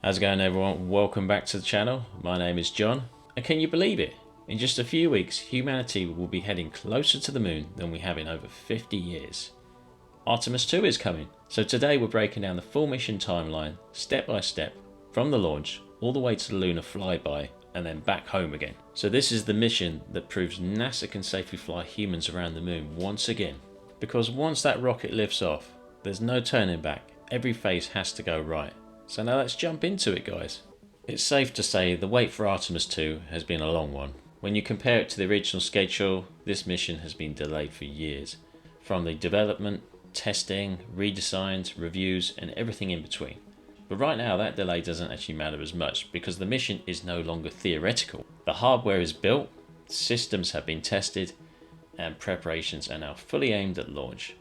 How's it going, everyone? Welcome back to the channel. My name is John, and can you believe it? In just a few weeks, humanity will be heading closer to the moon than we have in over 50 years. Artemis II is coming, so today we're breaking down the full mission timeline, step by step, from the launch all the way to the lunar flyby and then back home again. So this is the mission that proves NASA can safely fly humans around the moon once again. Because once that rocket lifts off, there's no turning back. Every phase has to go right. So now let's jump into it, guys. It's safe to say the wait for Artemis II has been a long one. When you compare it to the original schedule, this mission has been delayed for years. From the development, testing, redesigns, reviews, and everything in between. But right now that delay doesn't actually matter as much because the mission is no longer theoretical. The hardware is built, systems have been tested, and preparations are now fully aimed at launch.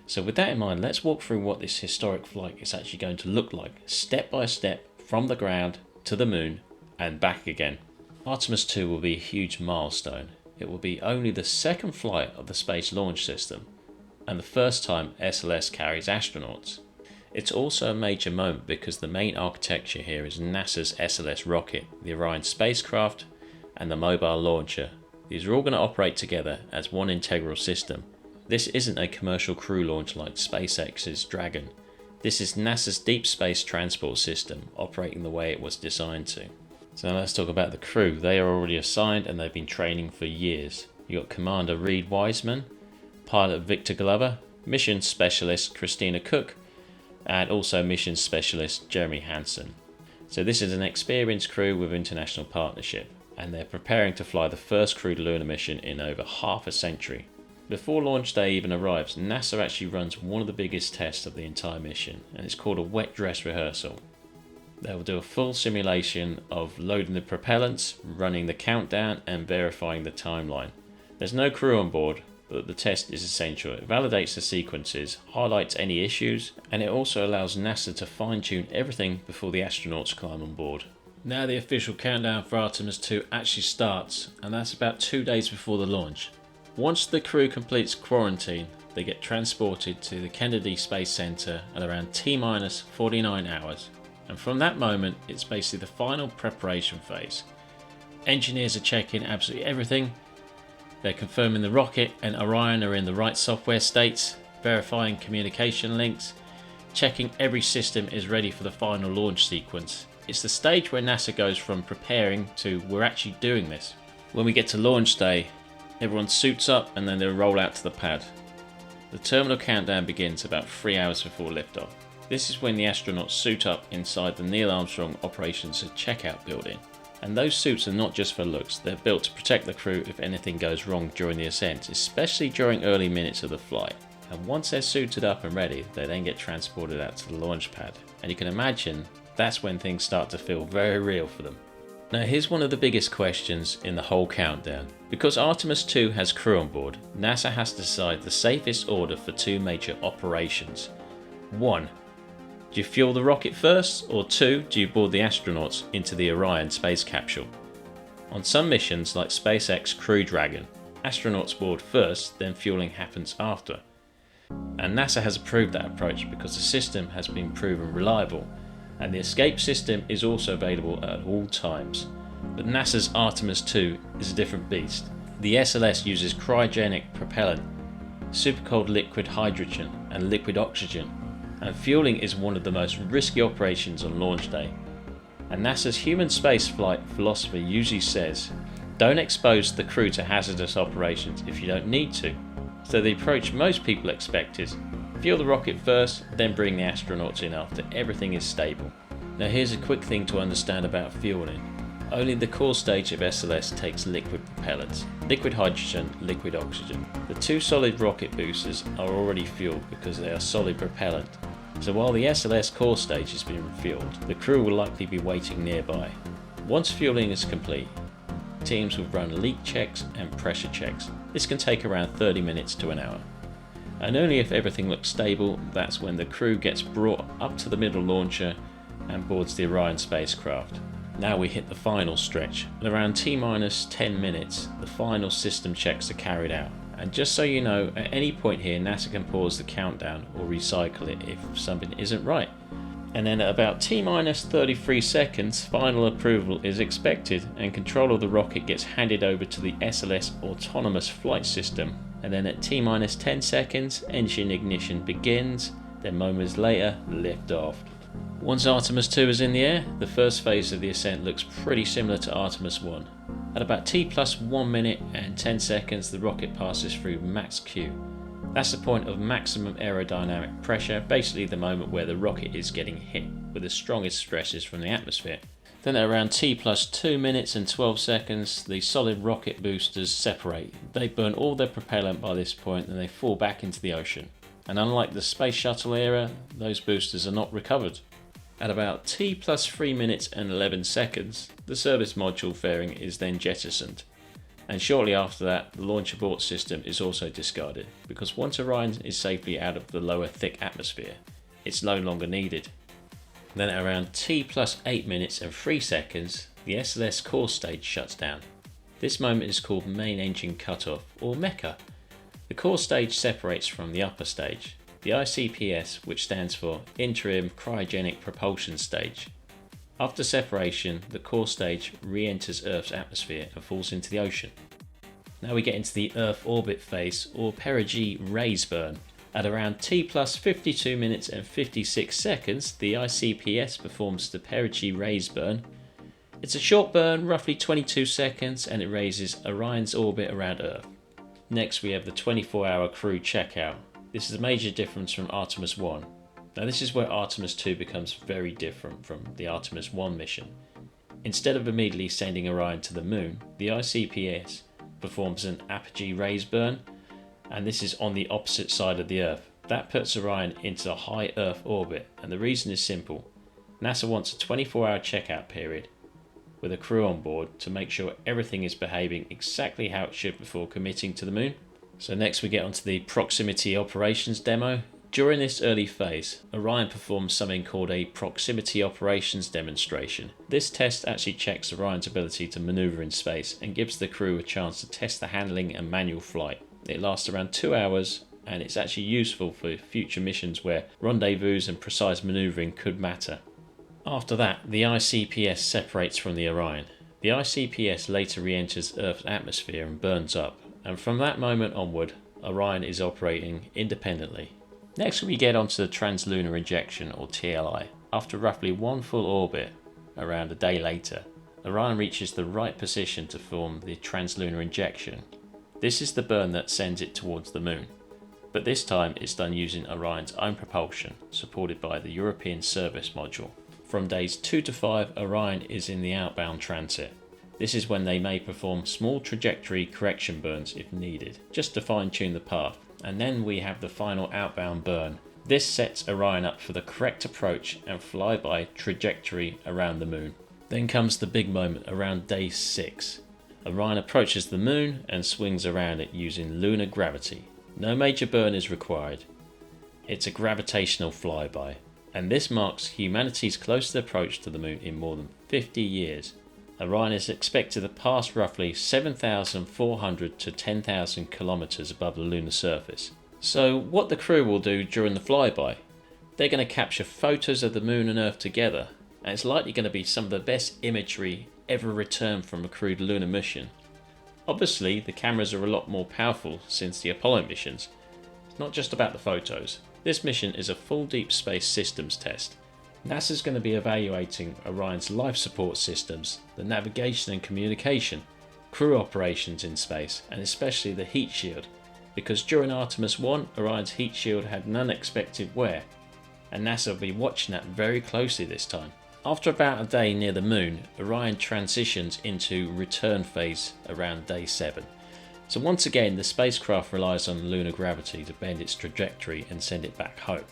So with that in mind, let's walk through what this historic flight is actually going to look like, step by step, from the ground to the moon and back again. Artemis II will be a huge milestone. It will be only the second flight of the Space Launch System, and the first time SLS carries astronauts. It's also a major moment because the main architecture here is NASA's SLS rocket, the Orion spacecraft, and the mobile launcher. These are all going to operate together as one integral system. This isn't a commercial crew launch like SpaceX's Dragon. This is NASA's deep space transport system operating the way it was designed to. So now let's talk about the crew. They are already assigned and they've been training for years. You got Commander Reed Wiseman, Pilot Victor Glover, Mission Specialist Christina Cook, and also Mission Specialist Jeremy Hansen. So this is an experienced crew with international partnership, and they're preparing to fly the first crewed lunar mission in over half a century. Before launch day even arrives, NASA actually runs one of the biggest tests of the entire mission, and it's called a wet dress rehearsal. They will do a full simulation of loading the propellants, running the countdown, and verifying the timeline. There's no crew on board, but the test is essential. It validates the sequences, highlights any issues, and it also allows NASA to fine-tune everything before the astronauts climb on board. Now the official countdown for Artemis II actually starts, and that's about 2 days before the launch. Once the crew completes quarantine, they get transported to the Kennedy Space Center at around T-minus 49 hours. And from that moment, it's basically the final preparation phase. Engineers are checking absolutely everything. They're confirming the rocket and Orion are in the right software states, verifying communication links, checking every system is ready for the final launch sequence. It's the stage where NASA goes from preparing to we're actually doing this. When we get to launch day, everyone suits up and then they'll roll out to the pad. The terminal countdown begins about 3 hours before liftoff. This is when the astronauts suit up inside the Neil Armstrong Operations Checkout building. And those suits are not just for looks, they're built to protect the crew if anything goes wrong during the ascent, especially during early minutes of the flight. And once they're suited up and ready, they then get transported out to the launch pad. And you can imagine that's when things start to feel very real for them. Now here's one of the biggest questions in the whole countdown. Because Artemis II has crew on board, NASA has to decide the safest order for two major operations. 1. Do you fuel the rocket first? Or 2. Do you board the astronauts into the Orion space capsule? On some missions like SpaceX Crew Dragon, astronauts board first, then fueling happens after. And NASA has approved that approach because the system has been proven reliable. And the escape system is also available at all times. But NASA's Artemis II is a different beast. The SLS uses cryogenic propellant, supercooled liquid hydrogen and liquid oxygen, and fueling is one of the most risky operations on launch day. And NASA's human spaceflight philosophy usually says, don't expose the crew to hazardous operations if you don't need to. So the approach most people expect is, fuel the rocket first, then bring the astronauts in after everything is stable. Now here's a quick thing to understand about fueling. Only the core stage of SLS takes liquid propellants, liquid hydrogen, liquid oxygen. The two solid rocket boosters are already fueled because they are solid propellant. So while the SLS core stage is being refueled, the crew will likely be waiting nearby. Once fueling is complete, teams will run leak checks and pressure checks. This can take around 30 minutes to an hour. And only if everything looks stable, that's when the crew gets brought up to the middle launcher and boards the Orion spacecraft. Now we hit the final stretch. At around T-minus 10 minutes, the final system checks are carried out. And just so you know, at any point here NASA can pause the countdown or recycle it if something isn't right. And then at about T-minus 33 seconds, final approval is expected and control of the rocket gets handed over to the SLS autonomous flight system. And then at T-minus 10 seconds, engine ignition begins, then moments later, liftoff. Once Artemis II is in the air, the first phase of the ascent looks pretty similar to Artemis I. At about T plus 1 minute and 10 seconds, the rocket passes through max Q. That's the point of maximum aerodynamic pressure, basically the moment where the rocket is getting hit with the strongest stresses from the atmosphere. Then at around T plus 2 minutes and 12 seconds, the solid rocket boosters separate. They burn all their propellant by this point and they fall back into the ocean. And unlike the space shuttle era, those boosters are not recovered. At about T plus 3 minutes and 11 seconds, the service module fairing is then jettisoned. And shortly after that, the launch abort system is also discarded, because once Orion is safely out of the lower thick atmosphere, it's no longer needed. Then at around T plus 8 minutes and 3 seconds, the SLS core stage shuts down. This moment is called main engine cutoff, or MECO. The core stage separates from the upper stage, the ICPS, which stands for Interim Cryogenic Propulsion Stage. After separation, the core stage re-enters Earth's atmosphere and falls into the ocean. Now we get into the Earth orbit phase, or perigee raise burn. At around T plus 52 minutes and 56 seconds, the ICPS performs the perigee raise burn. It's a short burn, roughly 22 seconds, and it raises Orion's orbit around Earth. Next we have the 24-hour crew checkout. This is a major difference from Artemis I. Now this is where Artemis II becomes very different from the Artemis I mission. Instead of immediately sending Orion to the moon, the ICPS performs an apogee raise burn, and this is on the opposite side of the Earth. That puts Orion into a high Earth orbit, and the reason is simple. NASA wants a 24-hour checkout period with a crew on board to make sure everything is behaving exactly how it should before committing to the moon. So next we get onto the proximity operations demo. During this early phase, Orion performs something called a proximity operations demonstration. This test actually checks Orion's ability to maneuver in space and gives the crew a chance to test the handling and manual flight. It lasts around 2 hours and it's actually useful for future missions where rendezvous and precise maneuvering could matter. After that, the ICPS separates from the Orion. The ICPS later re-enters Earth's atmosphere and burns up, and from that moment onward, Orion is operating independently. Next we get onto the translunar injection, or TLI. After roughly one full orbit, around a day later, Orion reaches the right position to form the translunar injection. This is the burn that sends it towards the moon, but this time it's done using Orion's own propulsion, supported by the European service module. From days 2 to 5, Orion is in the outbound transit. This is when they may perform small trajectory correction burns if needed, just to fine-tune the path. And then we have the final outbound burn. This sets Orion up for the correct approach and flyby trajectory around the moon. Then comes the big moment around day 6. Orion approaches the moon and swings around it using lunar gravity. No major burn is required. It's a gravitational flyby, and this marks humanity's closest approach to the moon in more than 50 years. Orion is expected to pass roughly 7,400 to 10,000 kilometers above the lunar surface. So what the crew will do during the flyby? They're going to capture photos of the moon and Earth together, and it's likely going to be some of the best imagery ever returned from a crewed lunar mission. Obviously, the cameras are a lot more powerful since the Apollo missions. It's not just about the photos. This mission is a full deep space systems test. NASA's going to be evaluating Orion's life support systems, the navigation and communication, crew operations in space, and especially the heat shield, because during Artemis I, Orion's heat shield had an unexpected wear, and NASA will be watching that very closely this time. After about a day near the moon, Orion transitions into return phase around day 7. So once again, the spacecraft relies on lunar gravity to bend its trajectory and send it back home.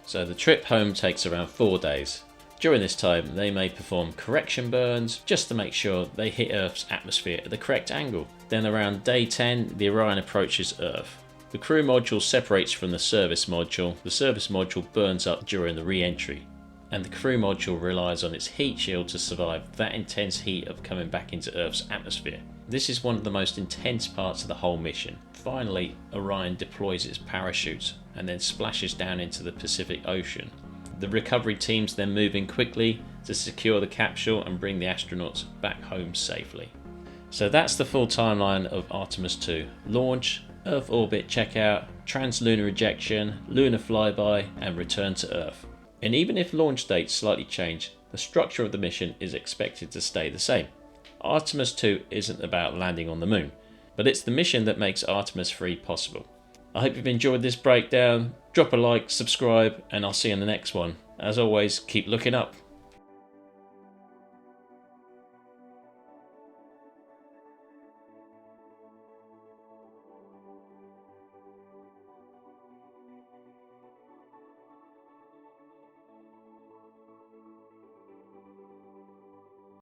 So the trip home takes around 4 days. During this time, they may perform correction burns just to make sure they hit Earth's atmosphere at the correct angle. Then around day 10, the Orion approaches Earth. The crew module separates from the service module. The service module burns up during the re-entry, and the crew module relies on its heat shield to survive that intense heat of coming back into Earth's atmosphere. This is one of the most intense parts of the whole mission. Finally, Orion deploys its parachutes and then splashes down into the Pacific Ocean. The recovery team's then moving quickly to secure the capsule and bring the astronauts back home safely. So that's the full timeline of Artemis II. Launch, Earth orbit checkout, trans-lunar ejection, lunar flyby, and return to Earth. And even if launch dates slightly change, the structure of the mission is expected to stay the same. Artemis II isn't about landing on the moon, but it's the mission that makes Artemis 3 possible. I hope you've enjoyed this breakdown. Drop a like, subscribe, and I'll see you in the next one. As always, keep looking up.